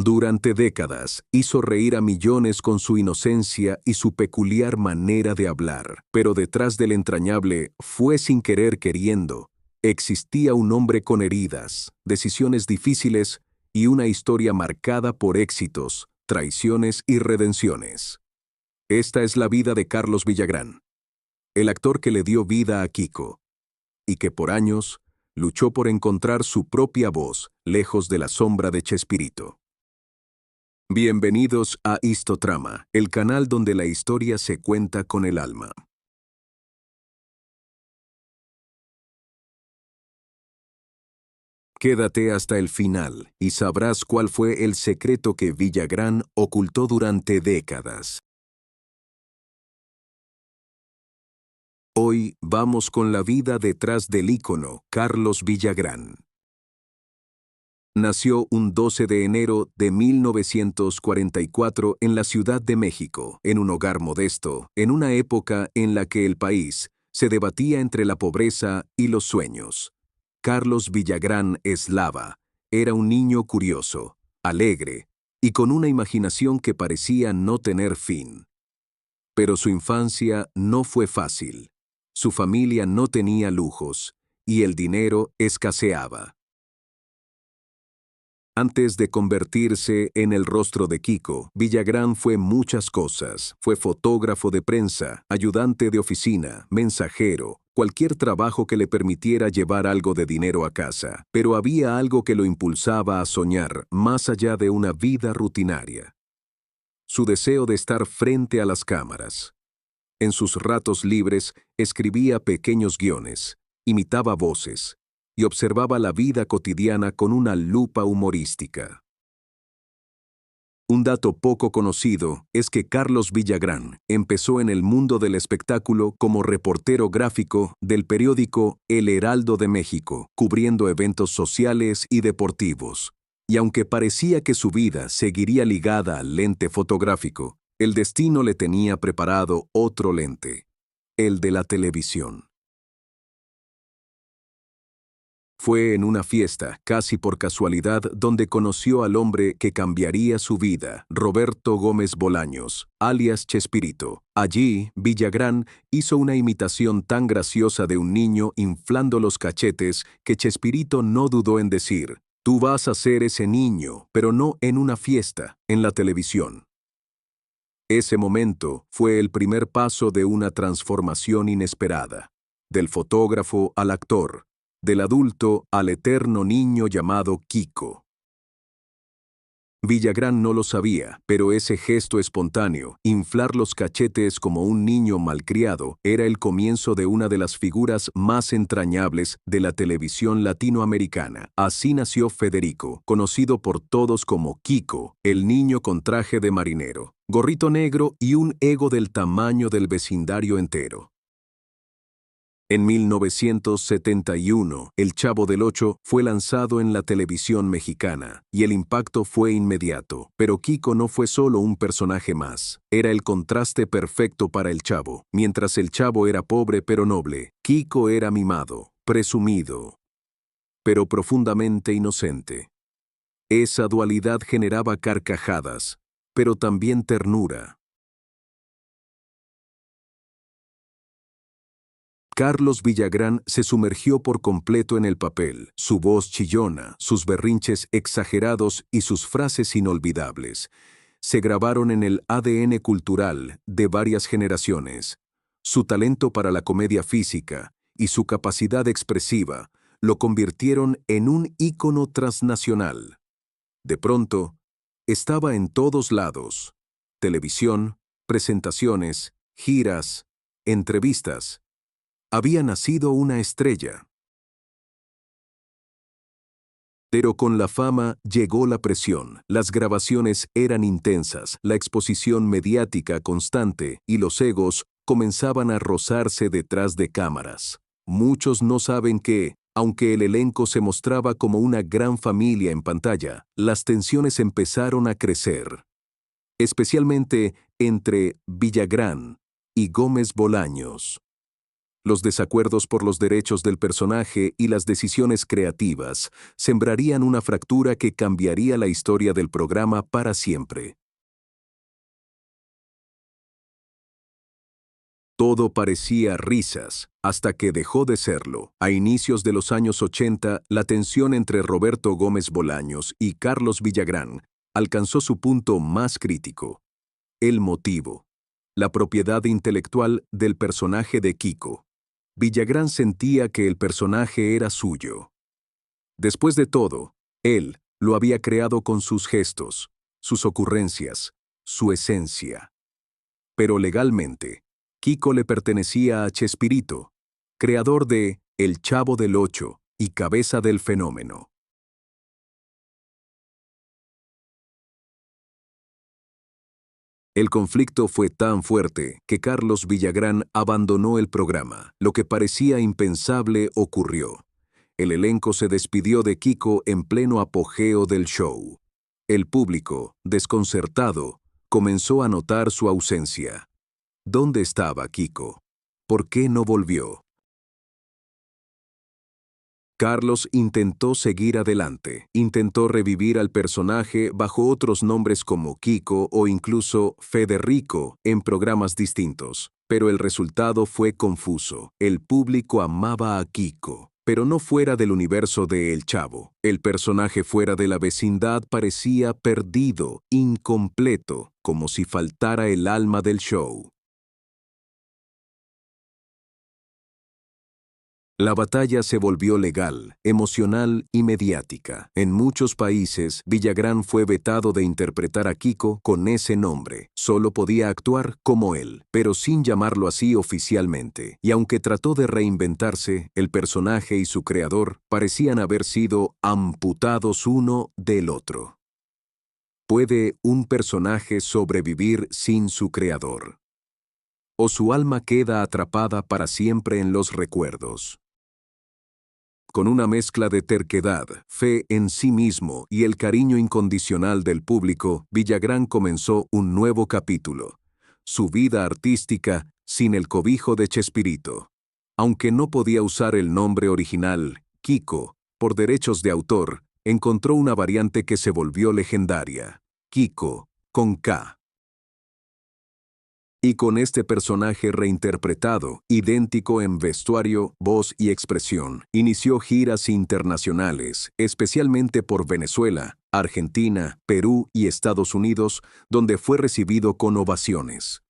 Durante décadas, hizo reír a millones con su inocencia y su peculiar manera de hablar, pero detrás del entrañable "fue sin querer queriendo", existía un hombre con heridas, decisiones difíciles y una historia marcada por éxitos, traiciones y redenciones. Esta es la vida de Carlos Villagrán, el actor que le dio vida a Kiko, y que por años luchó por encontrar su propia voz lejos de la sombra de Chespirito. Bienvenidos a Histotrama, el canal donde la historia se cuenta con el alma. Quédate hasta el final y sabrás cuál fue el secreto que Villagrán ocultó durante décadas. Hoy vamos con la vida detrás del ícono Carlos Villagrán. Nació un 12 de enero de 1944 en la Ciudad de México, en un hogar modesto, en una época en la que el país se debatía entre la pobreza y los sueños. Carlos Villagrán Eslava era un niño curioso, alegre y con una imaginación que parecía no tener fin. Pero su infancia no fue fácil. Su familia no tenía lujos y el dinero escaseaba. Antes de convertirse en el rostro de Kiko, Villagrán fue muchas cosas. Fue fotógrafo de prensa, ayudante de oficina, mensajero, cualquier trabajo que le permitiera llevar algo de dinero a casa. Pero había algo que lo impulsaba a soñar más allá de una vida rutinaria. Su deseo de estar frente a las cámaras. En sus ratos libres escribía pequeños guiones, imitaba voces y observaba la vida cotidiana con una lupa humorística. Un dato poco conocido es que Carlos Villagrán empezó en el mundo del espectáculo como reportero gráfico del periódico El Heraldo de México, cubriendo eventos sociales y deportivos. Y aunque parecía que su vida seguiría ligada al lente fotográfico, el destino le tenía preparado otro lente, el de la televisión. Fue en una fiesta, casi por casualidad, donde conoció al hombre que cambiaría su vida, Roberto Gómez Bolaños, alias Chespirito. Allí, Villagrán hizo una imitación tan graciosa de un niño inflando los cachetes que Chespirito no dudó en decir: "Tú vas a ser ese niño, pero no en una fiesta, en la televisión". Ese momento fue el primer paso de una transformación inesperada, del fotógrafo al actor, del adulto al eterno niño llamado Kiko. Villagrán no lo sabía, pero ese gesto espontáneo, inflar los cachetes como un niño malcriado, era el comienzo de una de las figuras más entrañables de la televisión latinoamericana. Así nació Federico, conocido por todos como Kiko, el niño con traje de marinero, gorrito negro y un ego del tamaño del vecindario entero. En 1971, El Chavo del Ocho fue lanzado en la televisión mexicana, y el impacto fue inmediato. Pero Kiko no fue solo un personaje más. Era el contraste perfecto para el Chavo. Mientras el Chavo era pobre pero noble, Kiko era mimado, presumido, pero profundamente inocente. Esa dualidad generaba carcajadas, pero también ternura. Carlos Villagrán se sumergió por completo en el papel, su voz chillona, sus berrinches exagerados y sus frases inolvidables se grabaron en el ADN cultural de varias generaciones. Su talento para la comedia física y su capacidad expresiva lo convirtieron en un ícono transnacional. De pronto, estaba en todos lados: televisión, presentaciones, giras, entrevistas. Había nacido una estrella. Pero con la fama llegó la presión. Las grabaciones eran intensas, la exposición mediática constante y los egos comenzaban a rozarse detrás de cámaras. Muchos no saben que, aunque el elenco se mostraba como una gran familia en pantalla, las tensiones empezaron a crecer, especialmente entre Villagrán y Gómez Bolaños. Los desacuerdos por los derechos del personaje y las decisiones creativas sembrarían una fractura que cambiaría la historia del programa para siempre. Todo parecía risas, hasta que dejó de serlo. A inicios de los años 80, la tensión entre Roberto Gómez Bolaños y Carlos Villagrán alcanzó su punto más crítico. El motivo: la propiedad intelectual del personaje de Kiko. Villagrán sentía que el personaje era suyo. Después de todo, él lo había creado con sus gestos, sus ocurrencias, su esencia. Pero legalmente, Kiko le pertenecía a Chespirito, creador de El Chavo del Ocho y cabeza del fenómeno. El conflicto fue tan fuerte que Carlos Villagrán abandonó el programa. Lo que parecía impensable ocurrió. El elenco se despidió de Kiko en pleno apogeo del show. El público, desconcertado, comenzó a notar su ausencia. ¿Dónde estaba Kiko? ¿Por qué no volvió? Carlos intentó seguir adelante, intentó revivir al personaje bajo otros nombres como Kiko o incluso Federico en programas distintos, pero el resultado fue confuso. El público amaba a Kiko, pero no fuera del universo de El Chavo. El personaje fuera de la vecindad parecía perdido, incompleto, como si faltara el alma del show. La batalla se volvió legal, emocional y mediática. En muchos países, Villagrán fue vetado de interpretar a Kiko con ese nombre. Solo podía actuar como él, pero sin llamarlo así oficialmente. Y aunque trató de reinventarse, el personaje y su creador parecían haber sido amputados uno del otro. ¿Puede un personaje sobrevivir sin su creador? ¿O su alma queda atrapada para siempre en los recuerdos? Con una mezcla de terquedad, fe en sí mismo y el cariño incondicional del público, Villagrán comenzó un nuevo capítulo: su vida artística sin el cobijo de Chespirito. Aunque no podía usar el nombre original, Kiko, por derechos de autor, encontró una variante que se volvió legendaria: Kiko, con K. Y con este personaje reinterpretado, idéntico en vestuario, voz y expresión, inició giras internacionales, especialmente por Venezuela, Argentina, Perú y Estados Unidos, donde fue recibido con ovaciones.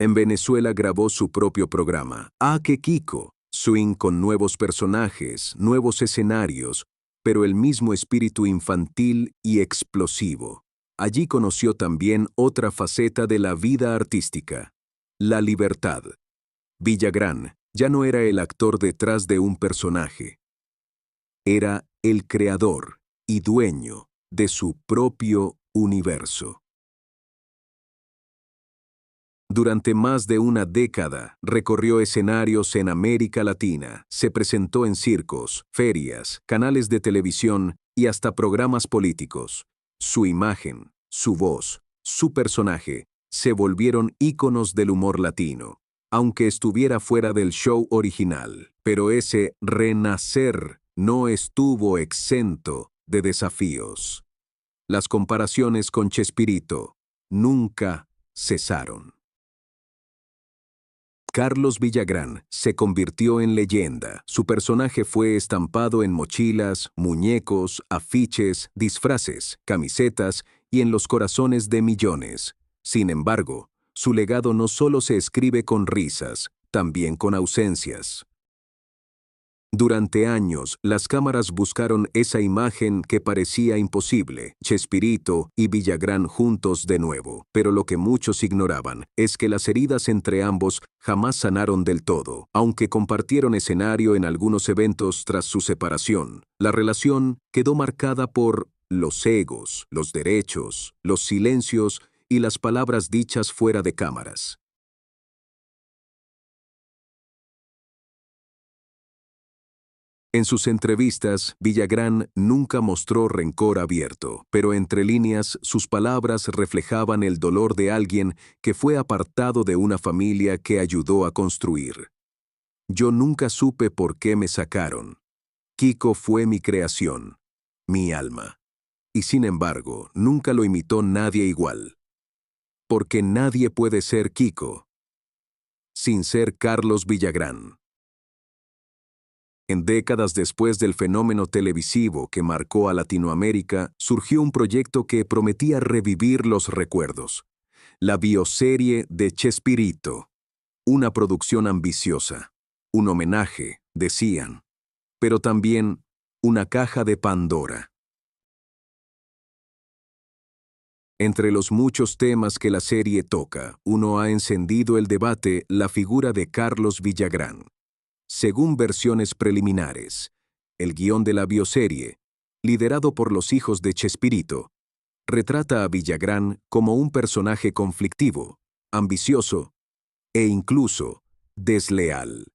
En Venezuela grabó su propio programa, ¡Ah, qué Kiko! Swing con nuevos personajes, nuevos escenarios, pero el mismo espíritu infantil y explosivo. Allí conoció también otra faceta de la vida artística: la libertad. Villagrán ya no era el actor detrás de un personaje. Era el creador y dueño de su propio universo. Durante más de una década, recorrió escenarios en América Latina, se presentó en circos, ferias, canales de televisión y hasta programas políticos. Su imagen, su voz, su personaje se volvieron íconos del humor latino, aunque estuviera fuera del show original. Pero ese renacer no estuvo exento de desafíos. Las comparaciones con Chespirito nunca cesaron. Carlos Villagrán se convirtió en leyenda. Su personaje fue estampado en mochilas, muñecos, afiches, disfraces, camisetas y en los corazones de millones. Sin embargo, su legado no solo se escribe con risas, también con ausencias. Durante años, las cámaras buscaron esa imagen que parecía imposible: Chespirito y Villagrán juntos de nuevo. Pero lo que muchos ignoraban es que las heridas entre ambos jamás sanaron del todo. Aunque compartieron escenario en algunos eventos tras su separación, la relación quedó marcada por los egos, los derechos, los silencios y las palabras dichas fuera de cámaras. En sus entrevistas, Villagrán nunca mostró rencor abierto, pero entre líneas sus palabras reflejaban el dolor de alguien que fue apartado de una familia que ayudó a construir. Yo nunca supe por qué me sacaron. Kiko fue mi creación, mi alma. Y sin embargo, nunca lo imitó nadie igual. Porque nadie puede ser Kiko sin ser Carlos Villagrán. En décadas después del fenómeno televisivo que marcó a Latinoamérica, surgió un proyecto que prometía revivir los recuerdos. La bioserie de Chespirito. Una producción ambiciosa. Un homenaje, decían. Pero también una caja de Pandora. Entre los muchos temas que la serie toca, uno ha encendido el debate: la figura de Carlos Villagrán. Según versiones preliminares, el guión de la bioserie, liderado por los hijos de Chespirito, retrata a Villagrán como un personaje conflictivo, ambicioso e incluso desleal.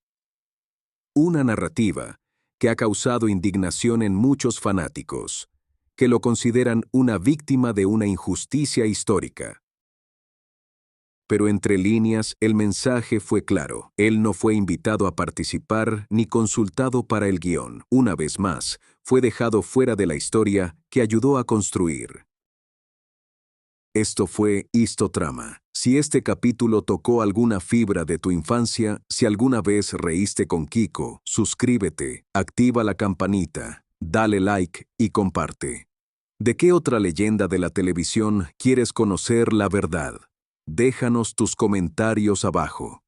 Una narrativa que ha causado indignación en muchos fanáticos, que lo consideran una víctima de una injusticia histórica. Pero entre líneas, el mensaje fue claro. Él no fue invitado a participar ni consultado para el guión. Una vez más, fue dejado fuera de la historia que ayudó a construir. Esto fue Histotrama. Si este capítulo tocó alguna fibra de tu infancia, si alguna vez reíste con Kiko, suscríbete, activa la campanita, dale like y comparte. ¿De qué otra leyenda de la televisión quieres conocer la verdad? Déjanos tus comentarios abajo.